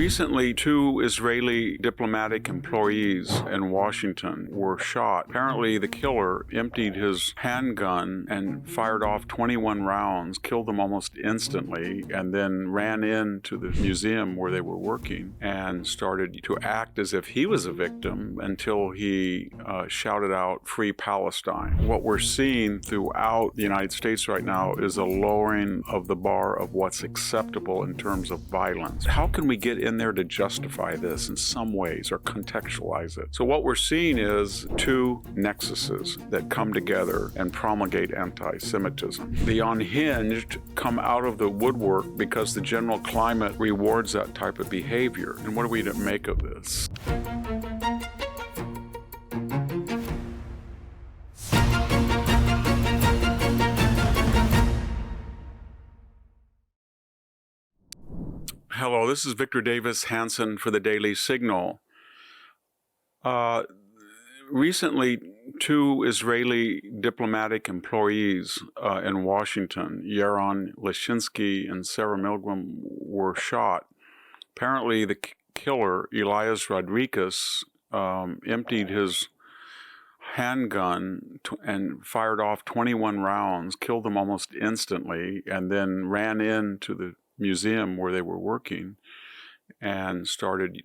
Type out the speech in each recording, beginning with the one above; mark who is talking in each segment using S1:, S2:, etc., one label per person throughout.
S1: Recently, two Israeli diplomatic employees in Washington were shot. Apparently, the killer emptied his handgun and fired off 21 rounds, killed them almost instantly, and then ran into the museum where they were working and started to act as if he was a victim until he shouted out, "Free Palestine." What we're seeing throughout the United States right now is a lowering of the bar of what's acceptable in terms of violence. How can we get in there to justify this in some ways or contextualize it? So what we're seeing is two nexuses that come together and promulgate anti-Semitism. The unhinged come out of the woodwork because the general climate rewards that type of behavior. And what are we to make of this? Hello, this is Victor Davis Hanson for the Daily Signal. Recently, two Israeli diplomatic employees in Washington, Yaron Leshinsky and Sarah Milgram, were shot. Apparently, the killer, Elias Rodriguez, emptied his handgun and fired off 21 rounds, killed them almost instantly, and then ran into the museum where they were working and started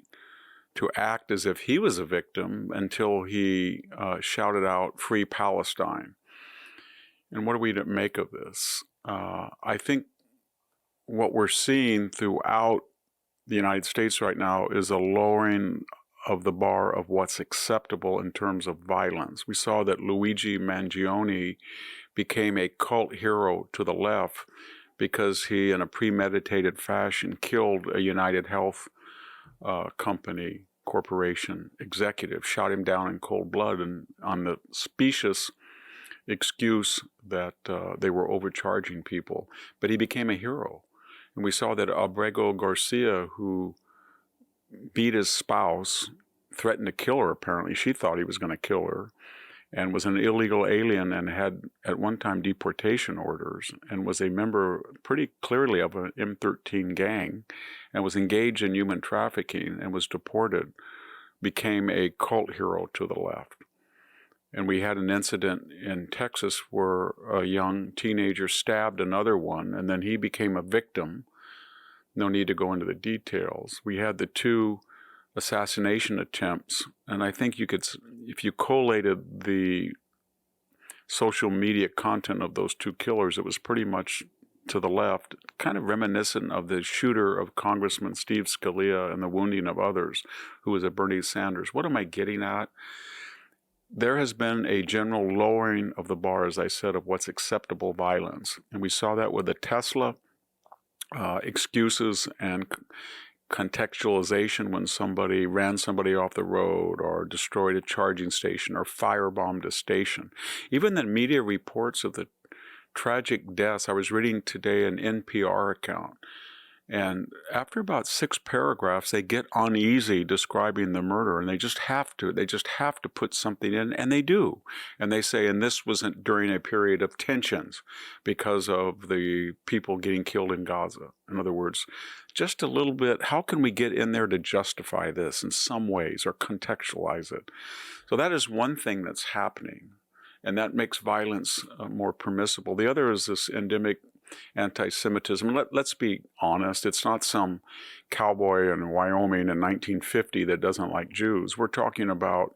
S1: to act as if he was a victim until he shouted out, "Free Palestine." And what are we to make of this? I think what we're seeing throughout the United States right now is a lowering of the bar of what's acceptable in terms of violence. We saw that Luigi Mangione became a cult hero to the left because he, in a premeditated fashion, killed a United Health company, corporation executive, shot him down in cold blood, and on the specious excuse that they were overcharging people. But he became a hero. And we saw that Abrego Garcia, who beat his spouse, threatened to kill her, apparently. She thought he was going to kill her, and was an illegal alien and had at one time deportation orders and was a member pretty clearly of an M13 gang and was engaged in human trafficking and was deported, became a cult hero to the left. And we had an incident in Texas where a young teenager stabbed another one, and then he became a victim. No need to go into the details. We had the two assassination attempts, and I think you could, if you collated the social media content of those two killers, it was pretty much to the left, kind of reminiscent of the shooter of Congressman Steve Scalia and the wounding of others, who was a Bernie Sanders. What am I getting at? There has been a general lowering of the bar, as I said, of what's acceptable violence. And we saw that with the Tesla excuses and contextualization when somebody ran somebody off the road or destroyed a charging station or firebombed a station. Even the media reports of the tragic deaths. I was reading today an NPR account, and after about 6 paragraphs, they get uneasy describing the murder, and they just have to put something in, and they do. And they say, and this wasn't during a period of tensions because of the people getting killed in Gaza. In other words, just a little bit, how can we get in there to justify this in some ways or contextualize it? So that is one thing that's happening, and that makes violence more permissible. The other is this endemic anti-Semitism. Let's be honest, it's not some cowboy in Wyoming in 1950 that doesn't like Jews. We're talking about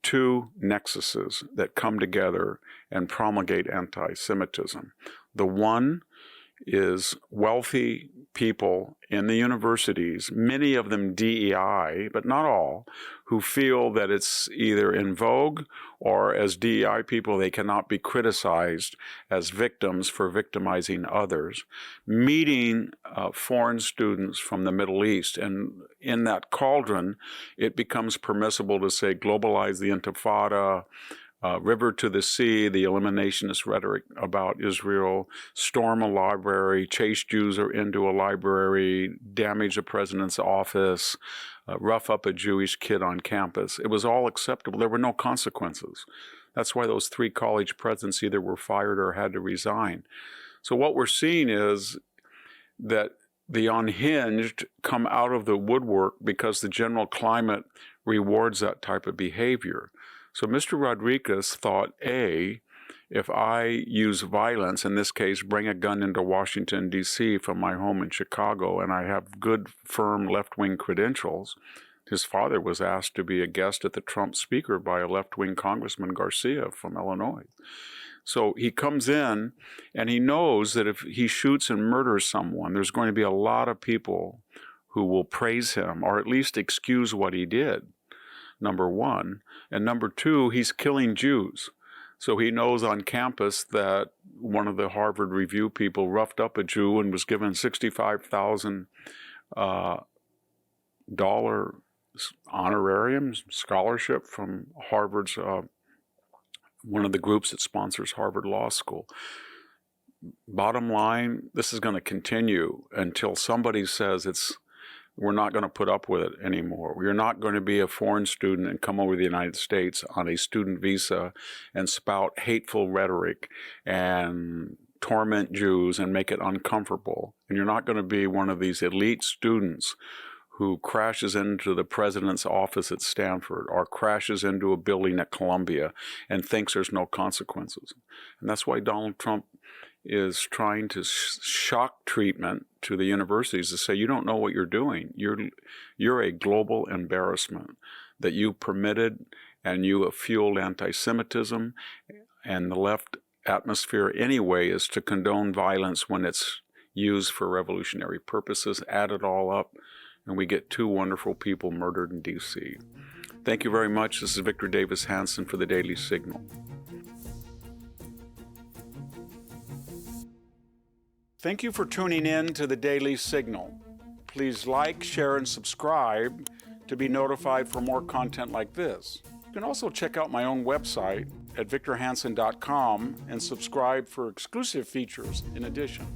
S1: two nexuses that come together and promulgate anti-Semitism. The one is wealthy people in the universities, many of them DEI, but not all, who feel that it's either in vogue or as DEI people they cannot be criticized as victims for victimizing others, meeting foreign students from the Middle East. And in that cauldron, it becomes permissible to say globalize the intifada, river to the sea, the eliminationist rhetoric about Israel, storm a library, chase Jews into a library, damage the president's office, rough up a Jewish kid on campus. It was all acceptable. There were no consequences. That's why those 3 college presidents either were fired or had to resign. So what we're seeing is that the unhinged come out of the woodwork because the general climate rewards that type of behavior. So Mr. Rodriguez thought, A, if I use violence, in this case, bring a gun into Washington, D.C. from my home in Chicago, and I have good, firm left-wing credentials. His father was asked to be a guest at the Trump speaker by a left-wing Congressman Garcia from Illinois. So he comes in, and he knows that if he shoots and murders someone, there's going to be a lot of people who will praise him, or at least excuse what he did, number one. And number two, he's killing Jews. So he knows on campus that one of the Harvard Review people roughed up a Jew and was given $65,000 honorarium scholarship from Harvard's one of the groups that sponsors Harvard Law School. Bottom line, this is going to continue until somebody says we're not going to put up with it anymore. You're not going to be a foreign student and come over to the United States on a student visa and spout hateful rhetoric and torment Jews and make it uncomfortable. And you're not going to be one of these elite students who crashes into the president's office at Stanford or crashes into a building at Columbia and thinks there's no consequences. And that's why Donald Trump is trying to shock treatment to the universities to say, you don't know what you're doing. You're a global embarrassment, that you permitted and you have fueled anti-Semitism, and the left atmosphere anyway is to condone violence when it's used for revolutionary purposes. Add it all up, and we get two wonderful people murdered in D.C. Thank you very much. This is Victor Davis Hanson for the Daily Signal. Thank you for tuning in to the Daily Signal. Please like, share, and subscribe to be notified for more content like this. You can also check out my own website at victorhanson.com and subscribe for exclusive features in addition.